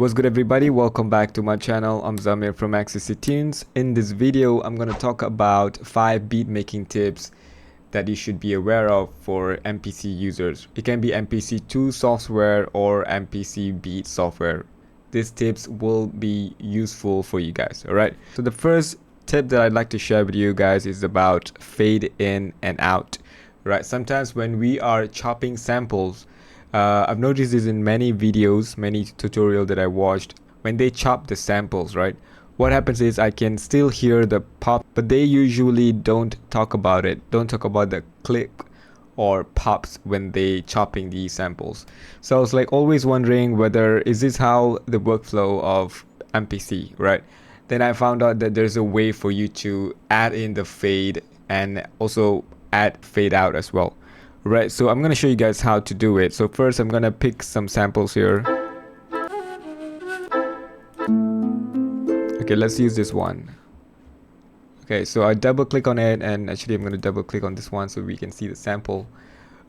What's good everybody, welcome back to my channel. I'm Zamir from Access Tunes. In this video I'm going to talk about 5 beat making tips that you should be aware of for MPC users. It can be MPC2 software or MPC beat software. These tips will be useful for you guys. Alright, so the first tip that I'd like to share with you guys is about fade in and out. Right, sometimes when we are chopping samples, I've noticed this in many videos, many tutorials that I watched. When they chop the samples, right, what happens is I can still hear the pop, but they usually don't talk about it, don't talk about the click or pops when they chopping these samples. So I was like always wondering whether is this how the workflow of MPC, right? Then I found out that there's a way for you to add in the fade and also add fade out as well. Right, so I'm gonna show you guys how to do it. So first I'm gonna pick some samples here. Okay, let's use this one. Okay, so I double click on it, and actually I'm gonna double click on this one so we can see the sample.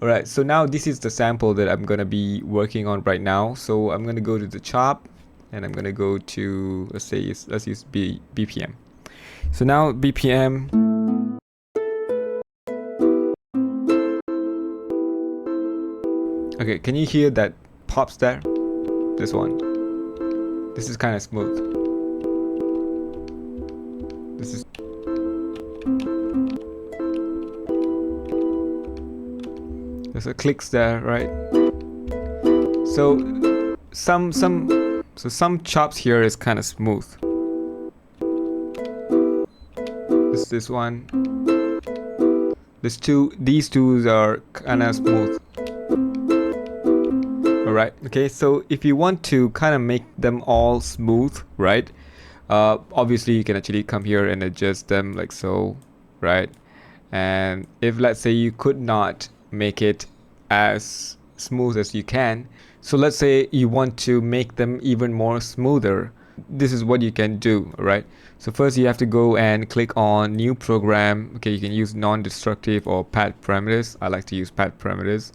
Alright, so now this is the sample that I'm gonna be working on right now. So I'm gonna go to the chop and I'm gonna go to, let's use BPM. So now BPM. Okay, can you hear that pops there? This one. This is kind of smooth. This is. There's a clicks there, right? So some chops here is kind of smooth. This one. These two are kind of smooth. Alright, okay, so if you want to kind of make them all smooth, right, obviously you can actually come here and adjust them like so, right? And if let's say you could not make it as smooth as you can, so let's say you want to make them even more smoother, this is what you can do. Right, so first you have to go and click on new program. Okay, you can use non-destructive or pad parameters. I like to use pad parameters,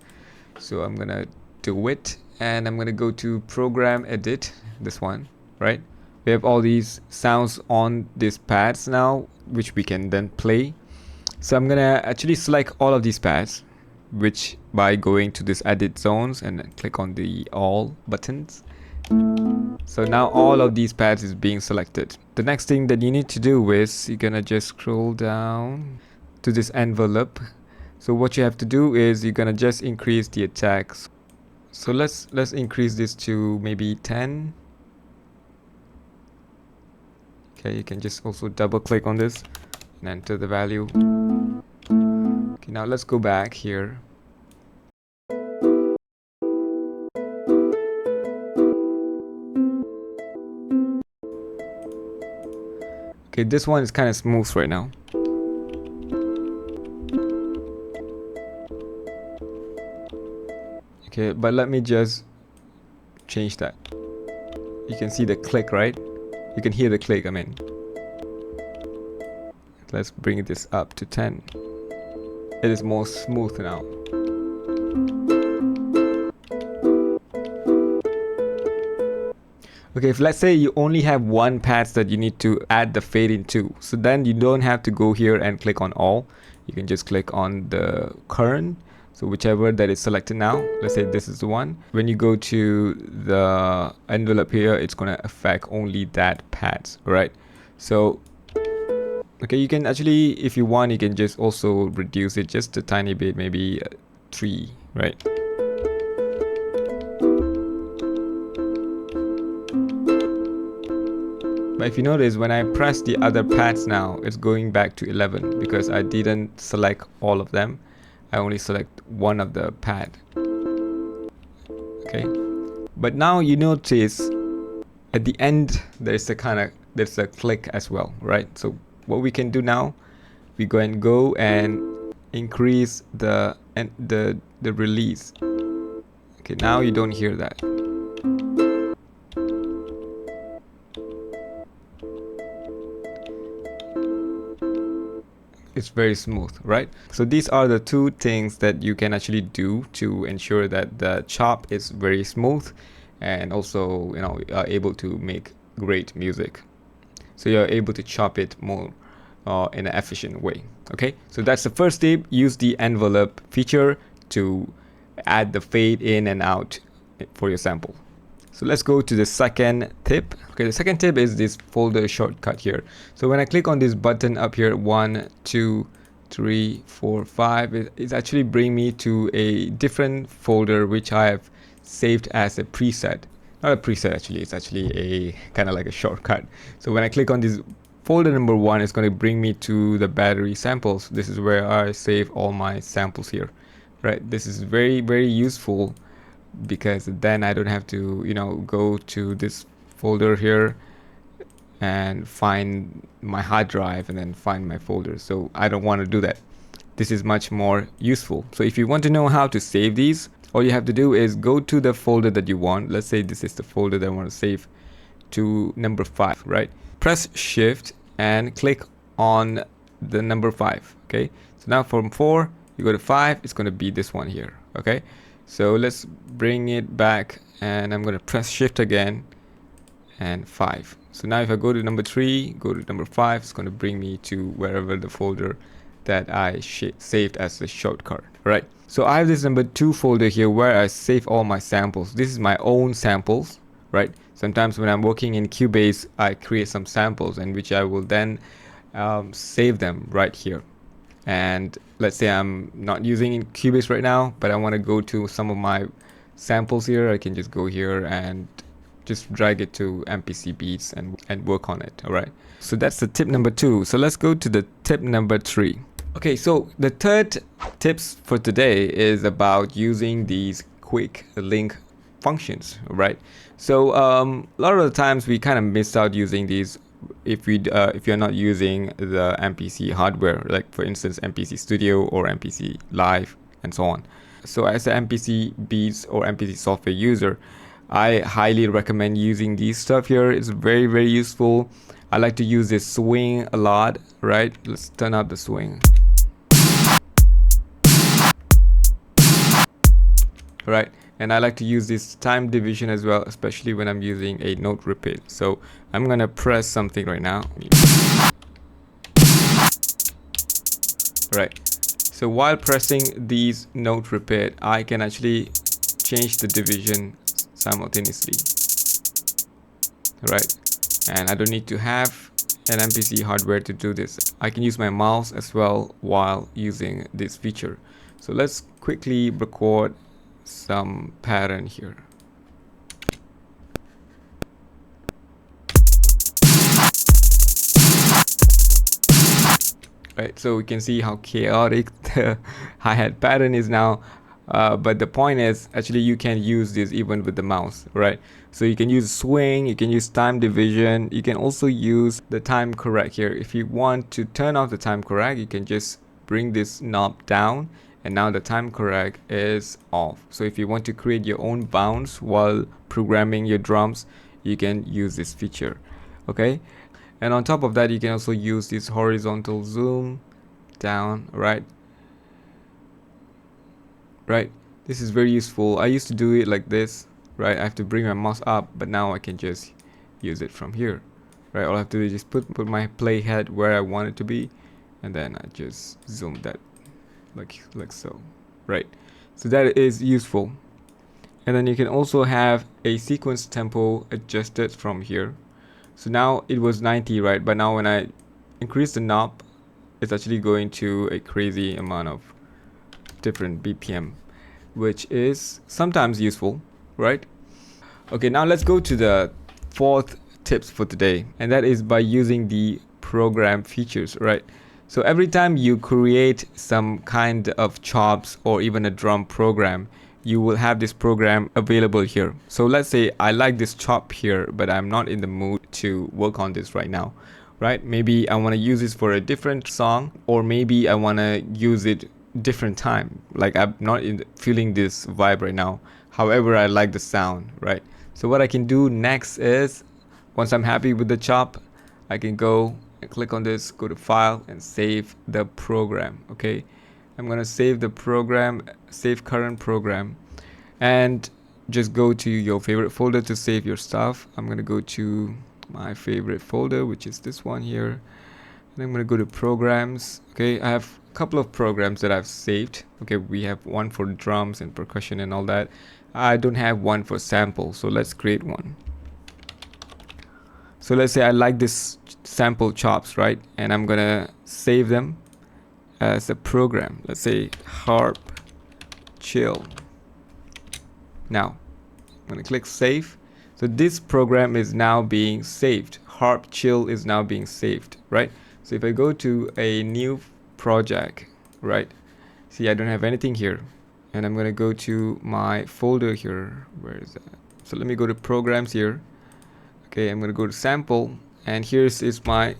so I'm gonna do it, and I'm gonna go to program edit, this one, right? We have all these sounds on these pads now, which we can then play. So I'm gonna actually select all of these pads, which by going to this edit zones and then click on the all buttons. So now all of these pads is being selected. The next thing that you need to do is you're gonna just scroll down to this envelope. So what you have to do is you're gonna just increase the attacks. So let's increase this to maybe 10. Okay, you can just also double click on this and enter the value. Okay, now let's go back here. Okay, this one is kind of smooth right now. Okay, but let me just change that. You can see the click, right? You can hear the click, I mean. Let's bring this up to 10. It is more smooth now. Okay, if let's say you only have one patch that you need to add the fade into, so then you don't have to go here and click on all. You can just click on the current. So whichever that is selected now, let's say this is the one. When you go to the envelope here, it's gonna affect only that pads, right? So, okay, you can actually, if you want, you can just also reduce it just a tiny bit, maybe 3, right? But if you notice, when I press the other pads now, it's going back to 11 because I didn't select all of them. I only select one of the pad. Okay, but now you notice at the end there's a click as well, right? So what we can do now, we go and increase the release. Okay, now you don't hear that. It's very smooth, right? So these are the two things that you can actually do to ensure that the chop is very smooth and also, you know, are able to make great music. So you're able to chop it more in an efficient way. Okay, so that's the first tip. Use the envelope feature to add the fade in and out for your sample. So let's go to the second tip. Okay, the second tip is this folder shortcut here. So when I click on this button up here, 1, 2, 3, 4, 5, it's actually bring me to a different folder which I have saved as a preset. Not a preset actually, it's actually a kind of like a shortcut. So when I click on this folder number 1, it's going to bring me to the battery samples. This is where I save all my samples here, right? This is very, very useful because then I don't have to, you know, go to this folder here and find my hard drive and then find my folder. So I don't want to do that. This is much more useful. So if you want to know how to save these, all you have to do is go to the folder that you want. Let's say this is the folder that I want to save to number 5, right? Press shift and click on the number 5. Okay, so now from 4 you go to 5, it's going to be this one here. Okay, so let's bring it back and I'm going to press shift again and 5. So now if I go to number 3, go to number 5, it's going to bring me to wherever the folder that I saved as a shortcut. Right, so I have this number 2 folder here where I save all my samples. This is my own samples, right? Sometimes when I'm working in Cubase, I create some samples and which I will then save them right here. And let's say I'm not using Cubase right now, but I want to go to some of my samples here. I can just go here and just drag it to MPC Beats and work on it. All right, so that's the tip number 2. So let's go to the tip number 3. Okay, so the third tips for today is about using these quick link functions, right? So a lot of the times we kind of miss out using these if you're not using the MPC hardware, like for instance MPC Studio or MPC Live and so on. So as an MPC Beats or MPC software user, I highly recommend using these stuff here. It's very, very useful. I like to use this swing a lot, right? Let's turn up the swing. Right, and I like to use this time division as well, especially when I'm using a note repeat. So I'm gonna press something right now. Right, so while pressing these note repeat, I can actually change the division simultaneously. Right, and I don't need to have an MPC hardware to do this. I can use my mouse as well while using this feature. So let's quickly record some pattern here. Right, so we can see how chaotic the hi-hat pattern is now, but the point is actually you can use this even with the mouse, right? So you can use swing, you can use time division, you can also use the time correct here. If you want to turn off the time correct, you can just bring this knob down and now the time correct is off. So if you want to create your own bounce while programming your drums, you can use this feature. Okay, and on top of that you can also use this horizontal zoom down. Right, this is very useful. I used to do it like this, right? I have to bring my mouse up, but now I can just use it from here. Right, all I have to do is just put my playhead where I want it to be, and then I just zoom that like so. Right, so that is useful. And then you can also have a sequence tempo adjusted from here. So now it was 90, right? But now when I increase the knob, it's actually going to a crazy amount of different BPM, which is sometimes useful, right? Okay, now let's go to the fourth tips for today, and that is by using the program features, right? So every time you create some kind of chops or even a drum program, you will have this program available here. So let's say I like this chop here, but I'm not in the mood to work on this right now, right? Maybe I want to use this for a different song, or maybe I want to use it different time. Like I'm not feeling this vibe right now. However, I like the sound, right? So what I can do next is, once I'm happy with the chop, I can go and click on this, go to file and save the program. Okay, I'm gonna save the program, save current program, and just go to your favorite folder to save your stuff. I'm gonna go to my favorite folder, which is this one here, and I'm gonna go to programs. Okay, I have a couple of programs that I've saved. Okay, we have one for drums and percussion and all that. I don't have one for sample, so let's create one. So let's say I like this sample chops, right? And I'm gonna save them as a program. Let's say harp chill. Now I'm gonna click save. So this program is now being saved. Harp chill is now being saved, right? So if I go to a new project, right? See, I don't have anything here. And I'm gonna go to my folder here. Where is that? So let me go to programs here. Okay, I'm gonna go to sample, and here's is my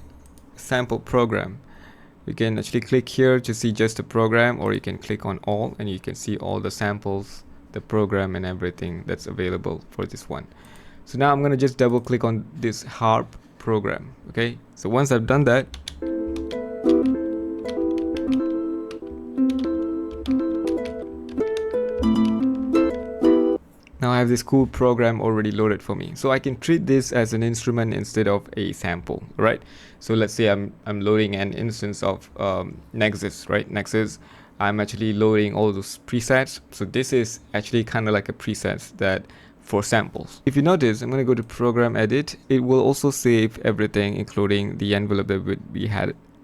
sample program. You can actually click here to see just the program, or you can click on all and you can see all the samples, the program and everything that's available for this one. So now I'm gonna just double click on this harp program. Okay, so once I've done that, now I have this cool program already loaded for me. So I can treat this as an instrument instead of a sample, right? So let's say I'm loading an instance of Nexus, right? Nexus, I'm actually loading all those presets. So this is actually kind of like a preset that for samples. If you notice, I'm going to go to program edit. It will also save everything, including the envelope that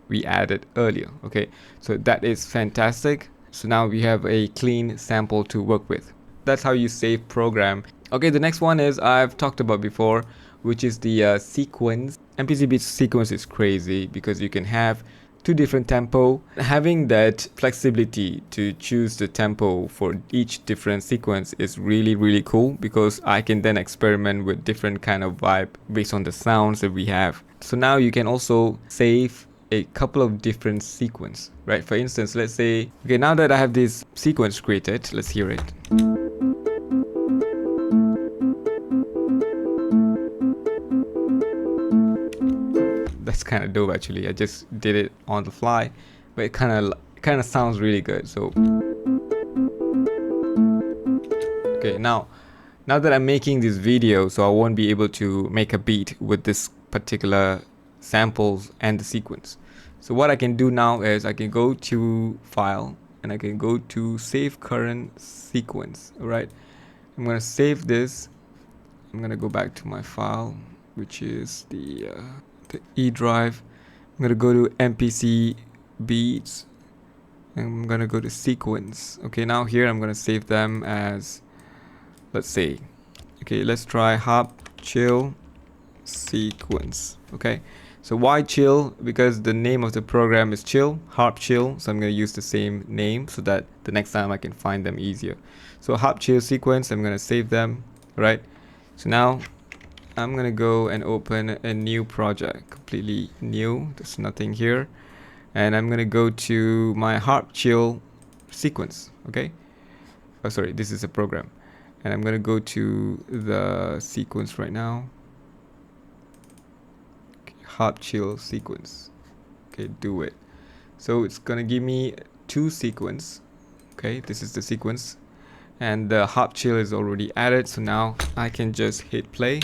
we added earlier. Okay, so that is fantastic. So now we have a clean sample to work with. That's how you save program. Okay, the next one is I've talked about before, which is the sequence. MPC Beats sequence is crazy because you can have two different tempo. Having that flexibility to choose the tempo for each different sequence is really cool, because I can then experiment with different kind of vibe based on the sounds that we have. So now you can also save a couple of different sequence, right? For instance, let's say, okay, now that I have this sequence created, let's hear it. That's kind of dope actually. I just did it on the fly, but it kind of sounds really good. So okay, now that I'm making this video, so I won't be able to make a beat with this particular samples and the sequence. So what I can do now is I can go to file and I can go to save current sequence. All right, I'm gonna save this. I'm gonna go back to my file, which is the E drive. I'm gonna go to MPC beats and I'm gonna go to sequence. Okay, now here I'm gonna save them as, let's say, okay, let's try harp chill sequence. Okay, so why chill? Because the name of the program is chill, harp chill, so I'm going to use the same name so that the next time I can find them easier. So harp chill sequence, I'm going to save them, right? So now I'm going to go and open a new project, completely new, there's nothing here, and I'm going to go to my harp chill sequence. Okay, oh sorry, this is a program, and I'm going to go to the sequence right now. Harp chill sequence. Okay, do it. So it's gonna give me two sequence. Okay, this is the sequence, and the harp chill is already added, so now I can just hit play.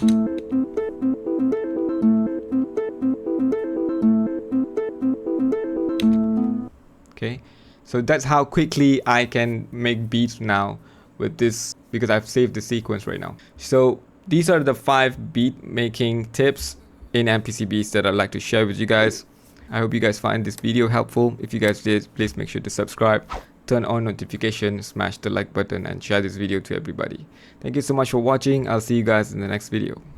Okay, so that's how quickly I can make beats now with this, because I've saved the sequence right now. So these are the 5 beat making tips in MPC Beats that I'd like to share with you guys. I hope you guys find this video helpful. If you guys did, please make sure to subscribe, turn on notifications, smash the like button, and share this video to everybody. Thank you so much for watching. I'll see you guys in the next video.